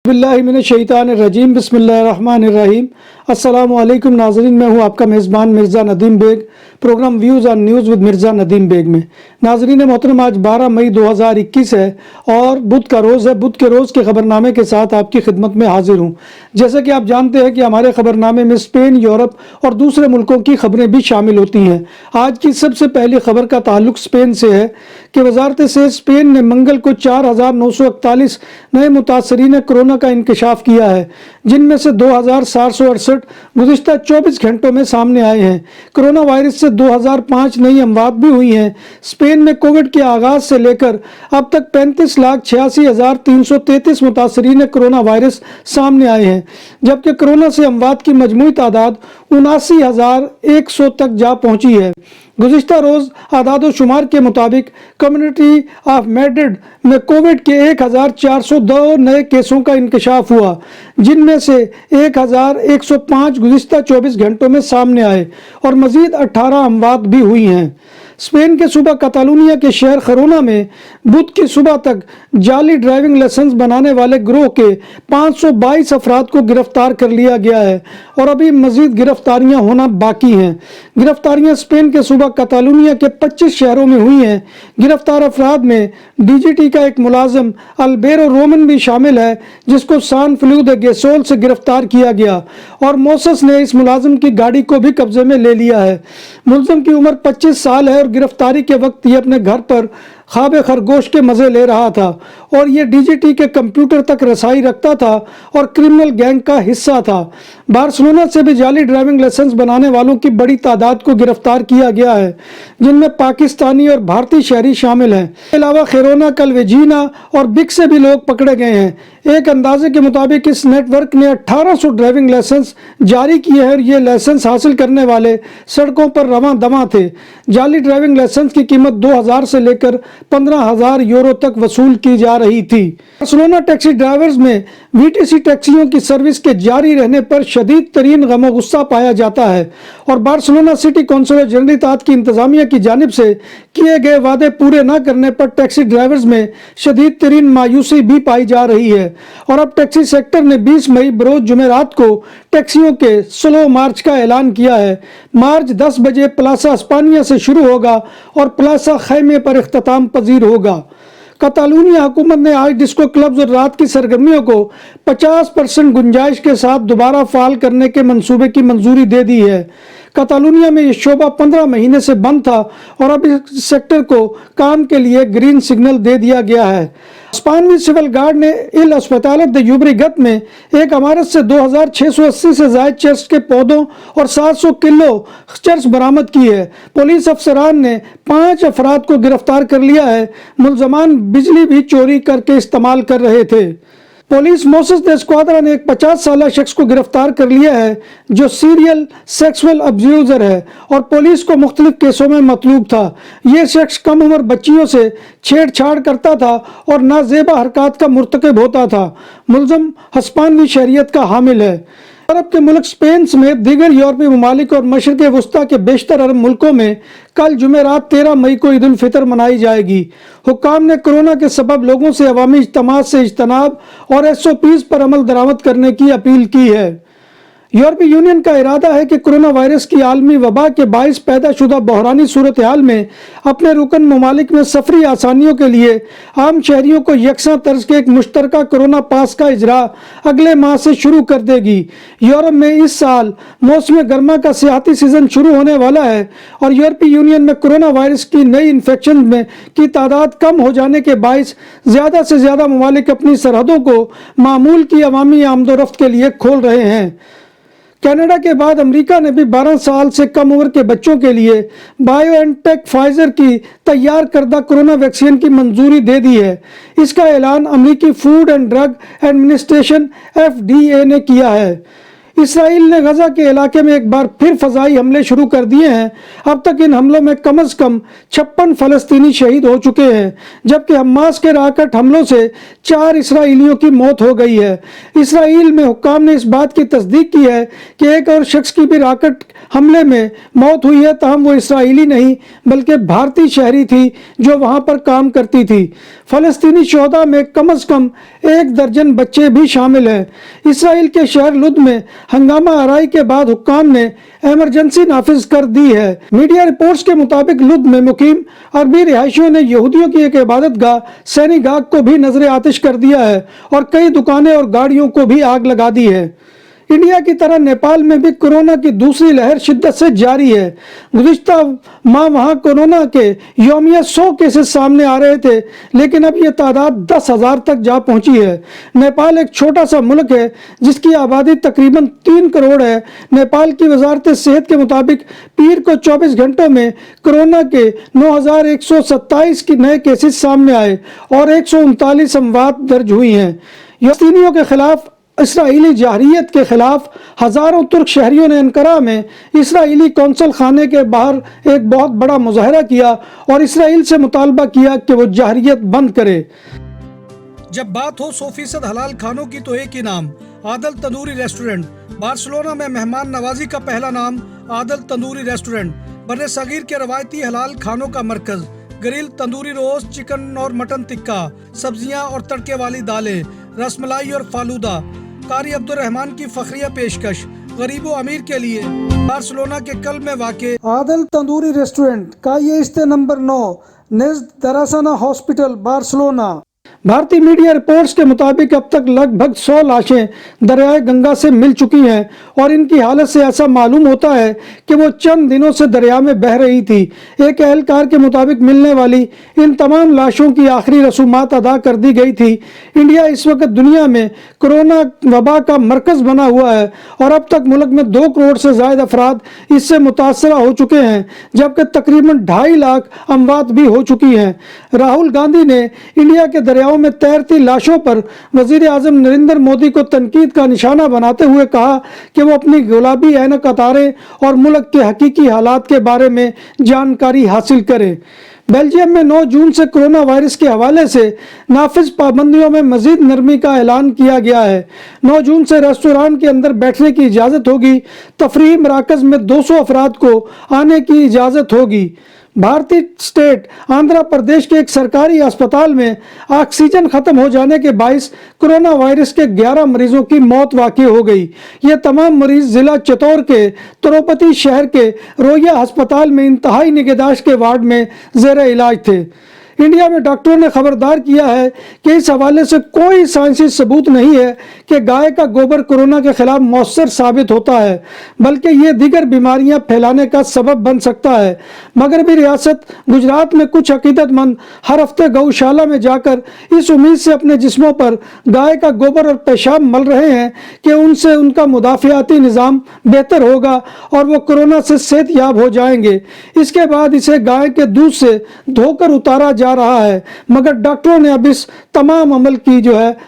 बिल्लाहि मिनश शैतानिर रजीम बिस्मिल्लाहिर रहमानिर रहीम। अस्सलाम वालेकुम नाज़रीन, मैं हूं आपका मेज़बान Mirza Nadeem Baig, programme views on news with Mirza Nadeem Baig में। नाज़रीन मोहतरम, आज 12 मई 2021 है और बुध का रोज़ है। बुध के रोज़ के ख़बरनामे के साथ आपकी खिदमत में हाजिर हूँ। जैसे कि आप जानते हैं कि हमारे ख़बरनामे में स्पेन, यूरोप और दूसरे मुल्कों की ख़बरें भी शामिल होती हैं। आज की सबसे पहली ख़बर का ताल्लुक स्पेन से है कि वजारत सेहत स्पेन ने मंगल को 4,941 नए मुतासरीन कोरोना का इंकशाफ किया है, जिनमें से 2,768 गुज़िश्ता 24 घंटों में सामने आए हैं। कोरोना वायरस से 2005 नई अमवात भी हुई हैं। स्पेन में कोविड के आगाज से लेकर अब तक 35,86,333 मुतासरीन कोरोना वायरस सामने आए हैं, जबकि कोरोना से अमवात की मजमूई तादाद 79,100 तक जा पहुंची है। गुज़िश्ता रोज़ आदाद शुमार के मुताबिक कम्युनिटी ऑफ मैड्रिड में कोविड के 1,402 नए केसों का इंकशाफ हुआ, जिनमें से 1,105 गुज़िश्ता 24 घंटों में सामने आए और मज़ीद 18 अमवात भी हुई हैं। स्पेन के सूबा कतालूनिया के शहर खरोना में बुध की सुबह तक जाली ड्राइविंग लाइसेंस बनाने वाले गिरोह के 522 अफराद को गिरफ्तार कर लिया गया है और अभी मजीद गिरफ्तारियां होना बाकी हैं। गिरफ्तारियां स्पेन के सूबा कतालूनिया के 25 शहरों में हुई हैं। गिरफ्तार अफराद में डीजीटी का एक मुलाजिम अल्बेरो रोमन भी शामिल है, जिसको सान फ्लू दे गेसोल से गिरफ्तार किया गया और मोसस ने इस मुलाजिम की गाड़ी को भी कब्जे में ले लिया है। मुलजिम की उम्र 25 साल है और गिरफ्तारी के वक्त ये अपने घर पर ख्वाब खरगोश के मज़े ले रहा था और ये डीजीटी के कंप्यूटर तक रसाई रखता था और क्रिमिनल गैंग का हिस्सा था। बार्सिलोना से भी जाली ड्राइविंग लाइसेंस बनाने वालों की बड़ी तादाद को गिरफ्तार किया गया है, जिनमें पाकिस्तानी और भारतीय शहरी शामिल हैं। इसके अलावा खैरोना, कलवेजीना और बिक से भी लोग पकड़े गए हैं। एक अंदाजे के मुताबिक इस नेटवर्क ने 1800 ड्राइविंग लाइसेंस जारी किए हैं और ये लाइसेंस हासिल करने वाले सड़कों पर रवां दवां थे। जाली ड्राइविंग लाइसेंस की कीमत 2,000 से लेकर 15,000 यूरो तक वसूल की जा रही थी। बार्सिलोना टैक्सी ड्राइवर्स में वीटीसी टैक्सियों की सर्विस के जारी रहने पर शदीद तरीन गम गुस्सा पाया जाता है और बार्सिलोना सिटी कौंसिल जनरितात की इंतजामिया की जानिब से किए गए वादे पूरे न करने पर टैक्सी ड्राइवर्स में शदीद तरीन मायूसी भी पाई जा रही है और अब टैक्सी सेक्टर ने 20 मई बरोज जुमेरात को टैक्सियों के स्लो मार्च का ऐलान किया है। मार्च 10 बजे प्लासा अस्पानिया से शुरू होगा और प्लासा खैमे पर इख्तिताम पजीर होगा। कतालूनिया हुकूमत ने आज डिस्को क्लब्स और रात की सरगर्मियों को 50% गुंजाइश के साथ दोबारा फाल करने के मंसूबे की मंजूरी दे दी है। कतालूनिया में यह शोबा 15 महीने से बंद था और अब इस सेक्टर को काम के लिए ग्रीन सिग्नल दे दिया गया है। स्पेनी सिविल गार्ड ने इल अस्पताल दे यूब्रिगत में एक इमारत से 2,680 से ज्यादा चर्च के पौधों और 700 किलो चर्च बरामद की है। पुलिस अफसरान ने 5 अफराद को गिरफ्तार कर लिया है। मुलजमान बिजली भी चोरी करके इस्तेमाल कर रहे थे। पुलिस मोसेस दे स्क्वाड्रा ने एक 50 साल शख्स को गिरफ्तार कर लिया है, जो सीरियल सेक्सुअल अब्यूजर है और पुलिस को मुख्तलिफ केसों में मतलूब था। ये शख्स कम उम्र बच्चियों से छेड़छाड़ करता था और नाजेबा हरकत का मुर्तकब होता था। मुलजम हस्पानवी शहरियत का हामिल है। यूरोप के मुल्क स्पेन समेत दीगर यूरोपीय ममालिक और मशरक़ वस्ता के बेशतर अरब मुल्कों में कल जुमेरात 13 मई को ईद उल फितर मनाई जाएगी। हुक्काम ने कोरोना के सबब लोगों से अवामी इज्तिमात से इज्तनाब और SOPs पर अमल दरामद करने की अपील की है। यूरोपीय यूनियन का इरादा है कि कोरोना वायरस की आलमी वबा के बाइस पैदा शुदा बहरानी सूरत हाल में अपने रुकन ममालिक में सफरी आसानियों के लिए आम शहरियों को यकसा तर्ज के एक मुश्तरका कोरोना पास का इजरा अगले माह से शुरू कर देगी। यूरोप में इस साल मौसम गर्मा का सियाहती सीजन शुरू होने वाला है और यूरोपीय यूनियन में कोरोना वायरस की नई इन्फेक्शन में की तादाद कम हो जाने के बाइस ज़्यादा से ज़्यादा ममालिक अपनी सरहदों को मामूल की अवामी आमदोरफ्त के लिए खोल रहे हैं। कनाडा के बाद अमेरिका ने भी 12 साल से कम उम्र के बच्चों के लिए बायोएनटेक फाइजर की तैयार करदा कोरोना वैक्सीन की मंजूरी दे दी है। इसका ऐलान अमेरिकी food and drug administration FDA ने किया है। اسرائیل نے غزہ کے علاقے میں ایک بار پھر فضائی حملے شروع کر دیے ہیں۔ اب تک ان حملوں میں کم از کم 56 فلسطینی شہید ہو چکے ہیں، جبکہ حماس کے راکٹ حملوں سے 4 اسرائیلیوں کی موت ہو گئی ہے۔ اسرائیل میں حکام نے اس بات کی تصدیق کی ہے کہ ایک اور شخص کی بھی راکٹ حملے میں موت ہوئی ہے، تاہم وہ اسرائیلی نہیں بلکہ بھارتی شہری تھی جو وہاں پر کام کرتی تھی۔ فلسطینی شہداء میں کم از کم 1 درجن بچے بھی شامل ہیں۔ اسرائیل کے شہر لد میں ہنگامہ آرائی کے بعد حکام نے ایمرجنسی نافذ کر دی ہے۔ میڈیا رپورٹس کے مطابق لد میں مقیم عربی رہائشیوں نے یہودیوں کی ایک عبادت گاہ سینیگاگ کو بھی نذر آتش کر دیا ہے اور کئی دکانیں اور گاڑیوں کو بھی آگ لگا دی ہے۔ انڈیا کی طرح نیپال میں بھی کورونا کی دوسری لہر شدت سے جاری ہے۔ گزشتہ ماہ وہاں کورونا کے یومیہ 100 کیسز سامنے آ رہے تھے، لیکن اب یہ تعداد 10,000 تک جا پہنچی ہے۔ نیپال ایک چھوٹا سا ملک ہے جس کی آبادی تقریباً 3 کروڑ ہے۔ نیپال کی وزارت صحت کے مطابق پیر کو 24 گھنٹوں میں کورونا کے 9,127 نئے کیسز سامنے آئے اور 139 اموات درج ہوئی ہیں۔ فلسطینیوں کے خلاف اسرائیلی جارحیت کے خلاف ہزاروں ترک شہریوں نے انقرہ میں اسرائیلی قونصل خانے کے باہر ایک بہت بڑا مظاہرہ کیا اور اسرائیل سے مطالبہ کیا کہ وہ جارحیت بند کرے۔ جب بات ہو 100% حلال کھانوں کی تو ایک ہی نام، عادل تندوری ریسٹورنٹ۔ بارسلونا میں مہمان نوازی کا پہلا نام عادل تندوری ریسٹورنٹ، بر صغیر کے روایتی حلال کھانوں کا مرکز۔ گرل تندوری روسٹ، چکن اور مٹن ٹکا، سبزیاں اور تڑکے والی دالیں، رس ملائی اور فالودہ۔ قاری عبد الرحمن کی فخریہ پیشکش غریب و امیر کے لیے۔ بارسلونا کے قلب میں واقع عادل تندوری ریسٹورنٹ کا یہ استے نمبر 9 نزد دراسانہ ہاسپٹل بارسلونا۔ بھارتی میڈیا رپورٹس کے مطابق اب تک لگ بھگ 100 لاشیں دریائے گنگا سے مل چکی ہیں اور ان کی حالت سے ایسا معلوم ہوتا ہے کہ وہ چند دنوں سے دریا میں بہہ رہی تھی۔ ایک اہلکار کے مطابق ملنے والی ان تمام لاشوں کی آخری رسومات ادا کر دی گئی تھی۔ انڈیا اس وقت دنیا میں کورونا وبا کا مرکز بنا ہوا ہے اور اب تک ملک میں 2 کروڑ سے زائد افراد اس سے متاثرہ ہو چکے ہیں، جبکہ تقریباً 2.5 لاکھ اموات بھی ہو چکی ہیں۔ راہل گاندھی نے انڈیا کے دریاؤں میں تیرتی لاشوں پر وزیر اعظم نریندر مودی کو تنقید کا نشانہ بناتے ہوئے کہا کہ وہ اپنی گلابی اینک اتاریں اور ملک کے حقیقی حالات کے بارے میں جانکاری حاصل کریں۔ بیلجیم میں 9 جون سے کورونا وائرس کے حوالے سے نافذ پابندیوں میں مزید نرمی کا اعلان کیا گیا ہے۔ 9 جون سے ریستوران کے اندر بیٹھنے کی اجازت ہوگی۔ تفریحی مراکز میں 200 افراد کو آنے کی اجازت ہوگی۔ بھارتی اسٹیٹ آندھرا پردیش کے ایک سرکاری اسپتال میں آکسیجن ختم ہو جانے کے باعث کورونا وائرس کے 11 مریضوں کی موت واقع ہو گئی۔ یہ تمام مریض ضلع چتور کے تروپتی شہر کے رویا ہسپتال میں انتہائی نگہداشت کے وارڈ میں زیر علاج تھے۔ انڈیا میں ڈاکٹروں نے خبردار کیا ہے کہ اس حوالے سے کوئی سائنسی ثبوت نہیں ہے کہ گائے کا گوبر کورونا کے خلاف مؤثر ثابت ہوتا ہے، بلکہ یہ دیگر بیماریاں پھیلانے کا سبب بن سکتا ہے۔ مغربی ریاست گجرات میں کچھ عقیدت مند ہر ہفتے گوشالہ میں جا کر اس امید سے اپنے جسموں پر گائے کا گوبر اور پیشاب مل رہے ہیں کہ ان سے ان کا مدافعاتی نظام بہتر ہوگا اور وہ کورونا سے صحت یاب ہو جائیں گے۔ اس کے بعد اسے گائے کے دودھ سے دھو کر اتارا جا رہا ہے، مگر ڈاکٹروں نے اب اس تمام عمل کی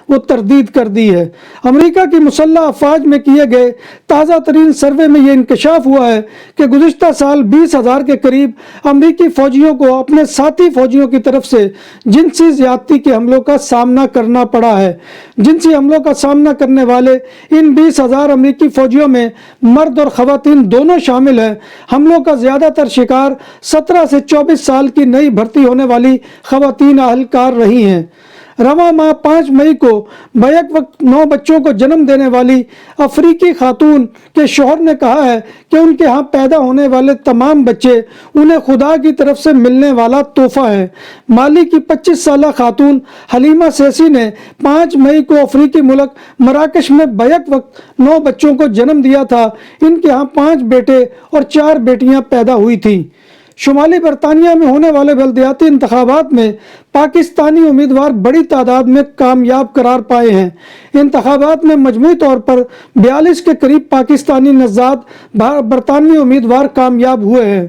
وہ تردید کر دی ہے۔ امریکہ کی مسلح افواج میں کیے گئے تازہ ترین سروے میں یہ انکشاف ہوا ہے کہ گزشتہ سال 20,000 کے قریب امریکی فوجیوں کو اپنے ساتھی فوجیوں کی طرف سے جنسی زیادتی کے حملوں کا سامنا کرنا پڑا ہے۔ جنسی حملوں کا سامنا کرنے والے ان 20,000 امریکی فوجیوں میں مرد اور خواتین دونوں شامل ہیں۔ حملوں کا زیادہ تر شکار 17 سے 24 سال کی نئی بھرتی ہونے والی خواتین اہلکار رہی ہیں۔ رواں ماہ 5 مئی کو بیک وقت 9 بچوں کو جنم دینے والی افریقی خاتون کے شوہر نے کہا ہے کہ ان کے ہاں پیدا ہونے والے تمام بچے انہیں خدا کی طرف سے ملنے والا تحفہ ہے۔ مالی کی 25 سالہ خاتون حلیمہ سیسی نے 5 مئی کو افریقی ملک مراکش میں بیک وقت 9 بچوں کو جنم دیا تھا۔ ان کے ہاں 5 بیٹے اور 4 بیٹیاں پیدا ہوئی تھیں۔ شمالی برطانیہ میں ہونے والے بلدیاتی انتخابات میں پاکستانی امیدوار بڑی تعداد میں کامیاب قرار پائے ہیں۔ انتخابات میں مجموعی طور پر 42 کے قریب پاکستانی نژاد برطانوی امیدوار کامیاب ہوئے ہیں۔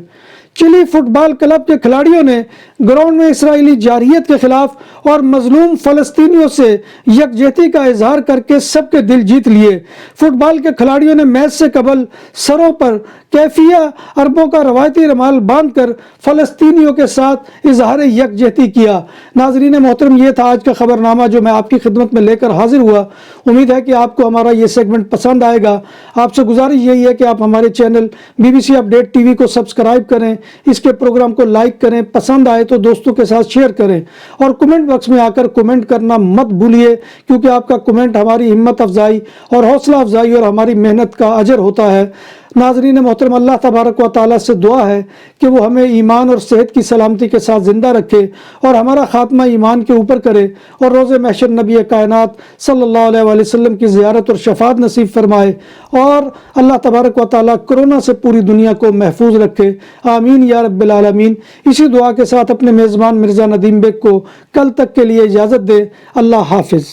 چلی فٹ بال کلب کے کھلاڑیوں نے ग्राउंड में इसराइली जारहियत के खिलाफ और मजलूम फलस्तीनियों से यकजहती का इजहार करके सबके दिल जीत लिए। फुटबॉल के खिलाड़ियों ने मैच से कबल सरों पर कैफिया अरबों का रवायती रुमाल बांधकर फलस्तीनियों के साथ इजहार यकजहती किया। नाजरीन मोहतरम, ये था आज का खबरनामा जो मैं आपकी खिदमत में लेकर हाजिर हुआ। उम्मीद है कि आपको हमारा ये सेगमेंट पसंद आएगा। आपसे गुजारिश यही है कि आप हमारे चैनल BBC अपडेट TV को सब्सक्राइब करें, इसके प्रोग्राम को लाइक करें, पसंद आए तो दोस्तों के साथ शेयर करें और कमेंट बॉक्स में आकर कमेंट करना मत भूलिए, क्योंकि आपका कमेंट हमारी हिम्मत अफजाई और हौसला अफजाई और हमारी मेहनत का अजर होता है। नाजरीन मोहतरम, अल्लाह तबारक व तआला से दुआ है कि वो हमें ईमान और सेहत की सलामती के साथ ज़िंदा रखे और हमारा खात्मा ईमान के ऊपर करे और रोज़े महशर नबी कायनात सल्लल्लाहु अलैहि वसल्लम की ज़ियारत और शफात नसीब फरमाए और अल्लाह तबारक व तआला कोरोना से पूरी दुनिया को महफूज रखे। आमीन या रब्बिल आलमीन। इसी दुआ के साथ अपने मेज़बान मिर्ज़ा नदीम बेग को कल तक के लिए इजाज़त दे। अल्लाह हाफिज़।